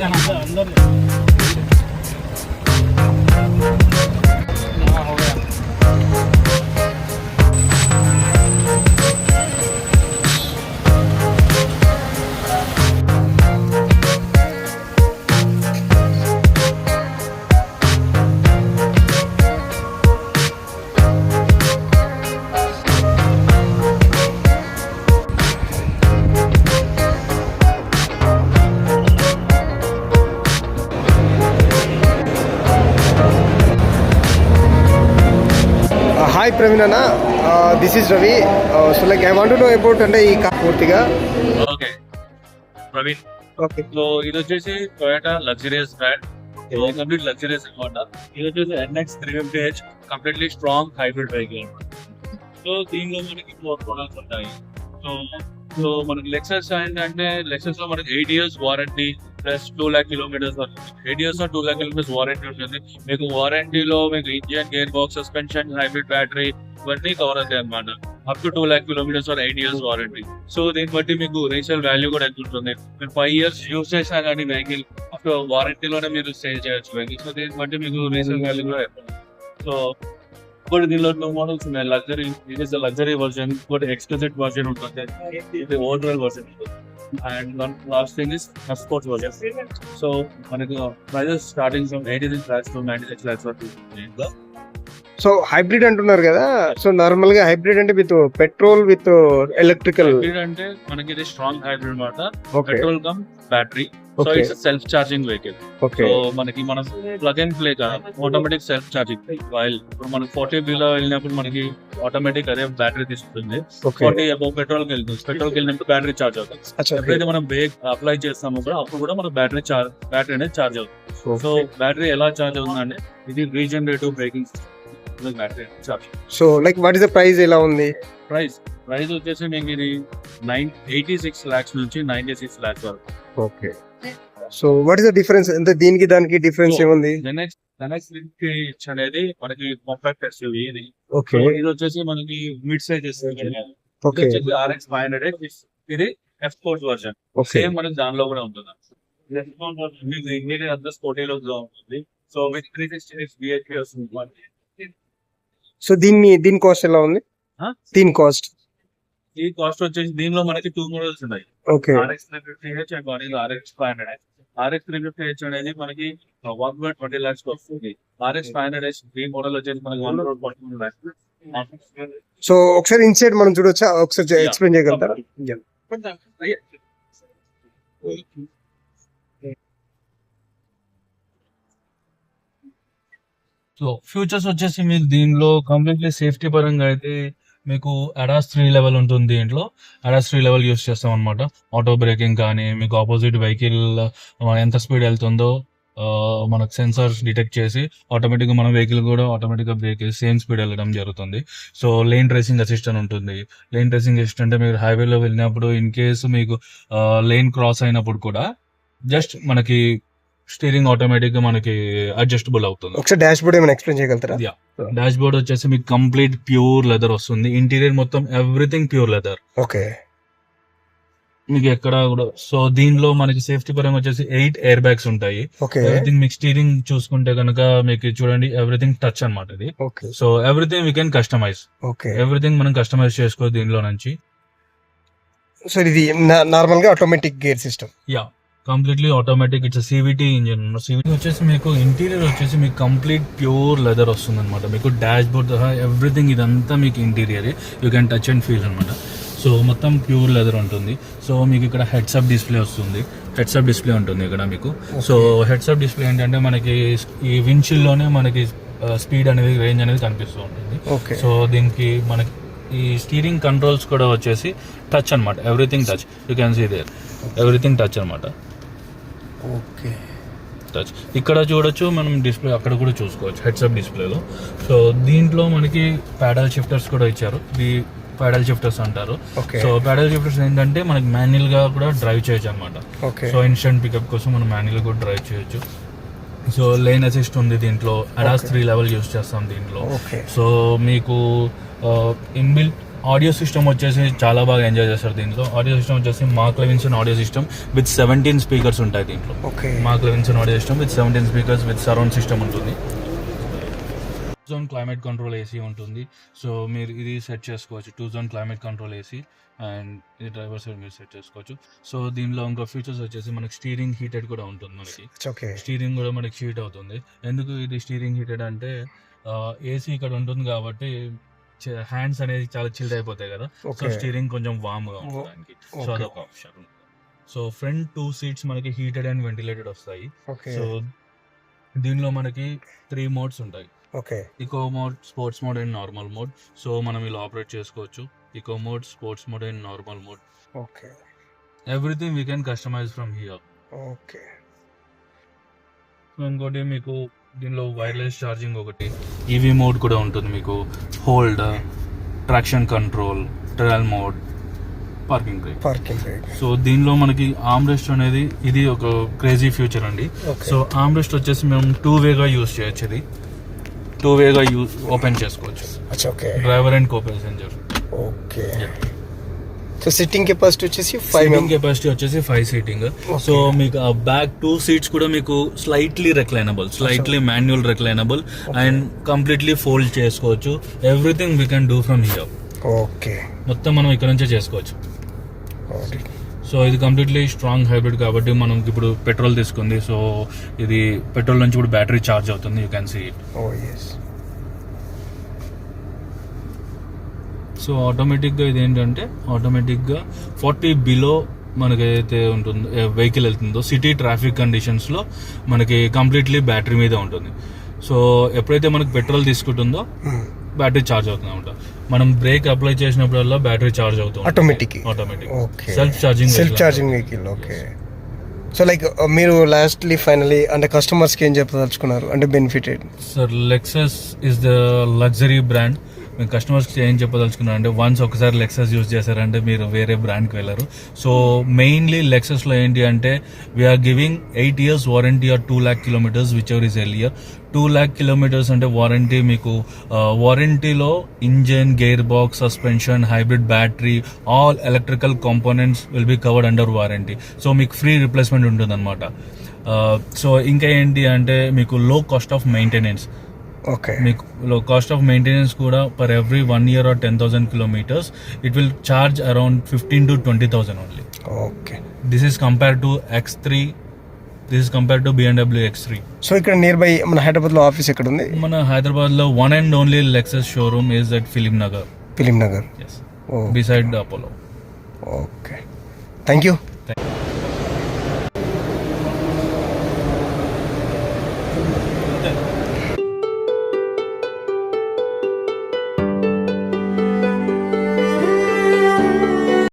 Hi Praveen Anna, this is Ravi. So like I want to know about అంటే ఈ car పూర్తిగా. Okay, Praveen. Okay. So ఇది వచ్చేసి Toyota luxurious brand. Complete luxurious అన్నమాట. ఇది వచ్చేసి NX 350h completely strong hybrid vehicle. So దీనిలో మనకి 4 మోడల్స్ ఉంటాయి. సో మనకి లెక్సస్ ఏంటంటే లెక్సస్ లో మనకి 8 years warranty plus 2 lakh kilometers 8 years 2 lakh kilometers warranty ఉంటుంది. మీకు వారంటీలో మీకు engine, gear box, suspension, hybrid battery ఇవన్నీ కవర్ అవుతాయి అనమాట. Up to 2 lakh kilometers 8 years warranty. So దీన్ని బట్టి మీకు రీసేల్ వాల్యూ కూడా ఎంత ఉంటుంది. మీరు 5 years యూజ్ చేసినా కానీ వెహికల్ అప్పుడు వారంటీలోనే మీరు సేల్ చేయొచ్చు వెహికల్. సో దీన్ని బట్టి మీకు రీసేల్ వాల్యూ కూడా సో ఇప్పుడు దీనిలో 2 మోడల్స్ ఉన్నాయి. లగ్జరీ, ఇది ఇస్ లగ్జరీ వర్జన్, ఇంకోటి ఎక్స్క్లూజివ్ వర్జన్ ఉంటుంది, ఇది overall version and one last thing is sports version. So మనకు prices starting from 86 lakhs to 96 lakhs వరకు. సో హైబ్రిడ్ అంటున్నారు కదా, సో నార్మల్ గా హైబ్రిడ్ అంటే with petrol with electrical. Hybrid అంటే మనకి ఇది స్ట్రాంగ్ హైబ్రిడ్ అన్నమాట. Petrol cum battery. So it's self charging vehicle. So మనకి మనం ప్లగ్ అండ్ ప్లే కాదు, ఆటోమేటిక్ సెల్ఫ్ చార్జింగ్. వైల్ ఇప్పుడు మనకి 40 లో వెళ్ళినప్పుడు మనకి ఆటోమేటిక్ అదే బ్యాటరీ తీసుకుంటుంది. 40 అబౌవ్ పెట్రోల్ కి వెళ్తుంది, పెట్రోల్ కి వెళ్ళినప్పుడు బ్యాటరీ చార్జ్ అవుతుంది. ఎప్పుడైతే మనం బ్రేక్ అప్లై చేస్తామో కూడా అప్పుడు కూడా మన బ్యాటరీ అనేది చార్జ్ అవుతుంది. సో బ్యాటరీ ఎలా చార్జ్ అవుతుందంటే ఇది regenerative braking battery charge. So like what is the price ఎలా ఉంది? ప్రైస్ వచ్చేసి మీకు ఇది 86 lakhs నుంచి 96 lakhs వరకు. Okay. So what is the difference? అంటే దీనికి దానికి డిఫరెన్స్ ఏముంది? అనేది మనకి కాంపాక్ట్ ఎస్యూవీ ఇది. ఓకే. ఇది వచ్చేసి మనకి mid size SUV. Okay. RX 500 ఇది F Sport వర్జన్. సేమ్ మనకి దానిలో కూడా ఉంటుంది. ఇంటీరియర్ అంతా స్పోర్టీలో ఉంటుంది. సో విత్ 360 BHP వస్తుంది. సో దీని కాస్ట్ ఎలా ఉంది? దీని కాస్ట్ ఈ కాస్ట్ వచ్చేసి దీనిలో మనకి 2 మోడల్స్ ఉన్నాయి. Okay. RX 350h and RX 500h. RX 350h అనేది మనకి 1.20 lakhs వస్తుంది. RX 500h ఈ మోడల్ వచ్చేసి మనకి 1.41 lakhs. సో ఒకసారి ఇన్సైడ్ మనం చూడొచ్చా? ఒకసారి ఎక్స్ప్లెయిన్ చేయగలుగుతారా? సో ఫ్యూచర్స్ వచ్చేసి మీకు దీనిలో కంప్లీట్లీ సేఫ్టీ పరంగా అయితే మీకు ADAS 3 లెవెల్ ఉంటుంది. దీంట్లో ADAS 3 లెవెల్ యూస్ చేస్తాం అనమాట. ఆటో బ్రేకింగ్ కానీ మీకు ఆపోజిట్ వెహికల్ ఎంత స్పీడ్ వెళ్తుందో మనకు సెన్సార్స్ డిటెక్ట్ చేసి ఆటోమేటిక్గా మన వెహికల్ కూడా ఆటోమేటిక్గా బ్రేక్ చేసి సేమ్ స్పీడ్ వెళ్ళడం జరుగుతుంది. సో లేన్ ట్రేసింగ్ అసిస్టెంట్ ఉంటుంది. లేన్ ట్రేసింగ్ అసిస్టెంట్ అంటే మీరు హైవేలో వెళ్ళినప్పుడు ఇన్ కేసు మీకు లేన్ క్రాస్ అయినప్పుడు కూడా జస్ట్ మనకి స్టీరింగ్ ఆటోమేటిక్ గా మనకి అడ్జస్టబుల్ అవుతుంది. ఒకసారి డాష్ బోర్డ్ ఏమైనా ఎక్స్ప్లెయిన్ చేయగలుగుతారా? డాష్ బోర్డ్ వచ్చేసి మీకు కంప్లీట్ ప్యూర్ లెదర్ వస్తుంది. ఇంటీరియర్ మొత్తం ఎవ్రీథింగ్ ప్యూర్ లెదర్. ఓకే. మీకు ఎక్కడ కూడా సో దీనిలో మనకి సేఫ్టీ పరంగా వచ్చేసి 8 ఎయిర్ బ్యాగ్స్ ఉంటాయి. ఎవ్రీథింగ్ మీకు స్టీరింగ్ చూసుకుంటే కనుక మీకు చూడండి ఎవ్రీథింగ్ టచ్ అనమాట ఇది. So everything we can customize. Everything మనం కస్టమైజ్ చేసుకోవచ్చు దీనిలో నుంచి. సో ఇది నార్మల్ గా automatic gear system. Yeah, completely automatic. It's CVT engine. CVT వచ్చేసి మీకు ఇంటీరియర్ వచ్చేసి మీకు కంప్లీట్ ప్యూర్ లెదర్ వస్తుంది అనమాట. మీకు డాష్ బోర్డ్ ఎవ్రీథింగ్ ఇదంతా మీకు interior you can touch and feel అనమాట. సో మొత్తం ప్యూర్ లెదర్ ఉంటుంది. సో మీకు ఇక్కడ హెడ్సప్ డిస్ప్లే వస్తుంది. హెడ్సప్ డిస్ప్లే ఉంటుంది ఇక్కడ మీకు. సో హెడ్సప్ డిస్ప్లే ఏంటంటే మనకి ఈ విండ్షీల్డ్లోనే మనకి స్పీడ్ అనేది, రేంజ్ అనేది కనిపిస్తూ ఉంటుంది. సో దీనికి మనకి ఈ స్టీరింగ్ కంట్రోల్స్ కూడా వచ్చేసి టచ్ అనమాట. Everything touch, you can see there everything touch అనమాట. ఓకే. టచ్ ఇక్కడ చూడొచ్చు మనం, డిస్ప్లే అక్కడ కూడా చూసుకోవచ్చు హెడ్సప్ డిస్ప్లేలో. సో దీంట్లో మనకి ప్యాడల్ షిఫ్టర్స్ కూడా ఇచ్చారు. ఈ ప్యాడల్ షిఫ్టర్స్ అంటారు. సో ప్యాడల్ షిఫ్టర్స్ ఏంటంటే మనకి మాన్యువల్ గా కూడా డ్రైవ్ చేయొచ్చు అనమాట. సో ఇన్స్టెంట్ పికప్ కోసం మనం మాన్యువల్ కూడా డ్రైవ్ చేయొచ్చు. సో లేన్ అసిస్ట్ ఉంది దీంట్లో. ADAS 3 లెవెల్ యూస్ చేస్తాం దీంట్లో. సో మీకు ఇన్బిల్ట్ ఆడియో సిస్టమ్ వచ్చేసి చాలా బాగా ఎంజాయ్ చేస్తారు దీంట్లో. ఆడియో సిస్టమ్ వచ్చేసి mark Levinson audio system with 17 speakers ఉంటాయి దీంట్లో. Okay. Mark Levinson audio system with 17 speakers with surround system ఉంటుంది. జోన్ క్లైమేట్ కంట్రోల్ ఏసీ ఉంటుంది. సో మీరు ఇది సెట్ చేసుకోవచ్చు, 2 zone climate control AC, and ఇది డ్రైవర్ సైడ్ మీరు సెట్ చేసుకోవచ్చు. సో దీనిలో ఇంకో ఫీచర్స్ వచ్చేసి మనకి స్టీరింగ్ హీటెడ్ కూడా ఉంటుంది. మనకి ఓకే. స్టీరింగ్ కూడా మనకి హీట్ అవుతుంది. ఎందుకు ఇది స్టీరింగ్ హీటెడ్ అంటే ఏసీ ఇక్కడ ఉంటుంది కాబట్టి హ్యాండ్స్ అనేది చాలా చిల్డ్ అయిపోతాయి కదా. సో స్టీరింగ్ కొంచెం వామ్గా ఉంటుంది దానికి. సో అదొక ఆప్షన్. సో ఫ్రంట్ 2 సీట్స్ మనకి హీటెడ్ అండ్ వెంటిలేటెడ్ వస్తాయి. సో దీనిలో మనకి 3 మోడ్స్ ఉంటాయి. Okay. Eco mode, sports mode and normal mode. So మనం ఇలా ఆపరేట్ చేసుకోవచ్చు. Eco mode, sports mode and normal mode. Okay. Everything we can customise from here. Okay. ఇంకోటి మీకు దీనిలో వైర్లెస్ ఛార్జింగ్ ఒకటి, ఈవీ మోడ్ కూడా ఉంటుంది మీకు, hold, traction control, trail mode, parking brake. So దీనిలో మనకి ఆర్మ్రెస్ట్ అనేది ఇది ఒక క్రేజీ ఫ్యూచర్ అండి. సో ఆర్మ్రెస్ట్ వచ్చేసి మేము 2 వేగా యూజ్ చేయొచ్చు. ఇది 2 వేగా ఓపెన్ చేసుకోవచ్చు. Driver and co passenger. Okay. So sitting capacity వచ్చేసి 5 సీటింగ్. సో మీకు ఆ బ్యాక్ 2 సీట్స్ కూడా మీకు slightly manual reclinable and completely fold చేసుకోవచ్చు. Everything we can do from here. Okay. మొత్తం మనం ఇక్కడ నుంచే చేసుకోవచ్చు. సో ఇది కంప్లీట్లీ స్ట్రాంగ్ హైబ్రిడ్ కాబట్టి మనం ఇప్పుడు పెట్రోల్ తీసుకుంది. సో ఇది పెట్రోల్ నుంచి కూడా బ్యాటరీ ఛార్జ్ అవుతుంది. You can see it. So ఆటోమేటిక్గా ఇది ఏంటంటే 40 బిలో మనకైతే ఉంటుందో వెహికల్ వెళ్తుందో సిటీ ట్రాఫిక్ కండిషన్స్లో మనకి కంప్లీట్లీ బ్యాటరీ మీద ఉంటుంది. సో ఎప్పుడైతే మనకి పెట్రోల్ తీసుకుంటుందో బ్యాటరీ ఛార్జ్ అవుతుంది అనమాట. మనం బ్రేక్ అప్లై చేసినప్పుడల్లా బ్యాటరీ ఛార్జ్ అవుతుంది automatic. Self charging vehicle. Okay. So like మీరు లాస్ట్లీ ఫైనలీ అంటే కస్టమర్స్కి ఏం చెప్పదలుచుకున్నారు అంటే benefited? Sir Lexus is the luxury brand. మేము కస్టమర్స్కి ఏం చెప్పదలుచుకున్నాం అంటే వన్స్ ఒకసారి లెక్సస్ యూజ్ చేశారంటే మీరు వేరే బ్రాండ్కి వెళ్ళరు. సో మెయిన్లీ లెక్సస్లో ఏంటి అంటే we are giving 8 years warranty or 2 lakh kilometers whichever is earlier. 2 lakh kilometers అంటే వారంటీ మీకు వారంటీలో engine, gear box, suspension, hybrid battery, all electrical components will be covered under warranty. So మీకు free replacement ఉంటుంది అనమాట. So ఇంకా ఏంటి అంటే మీకు లో కాస్ట్ ఆఫ్ మెయింటెనెన్స్. ఓకే. మీకు లో కాస్ట్ ఆఫ్ మెయింటెనెన్స్ కూడా per every 1 year or 10,000 kilometers it will charge around 15,000 to 20,000 only. Okay. This is compare to X3, this is compare to BMW X3. So ఇక్కడ near by మన హైదరాబాద్లో office ఎక్కడ ఉంది? మన హైదరాబాద్లో one and only Lexus showroom is at film Nagar. Film Nagar. Yes. Beside Apollo. Okay. Thank you.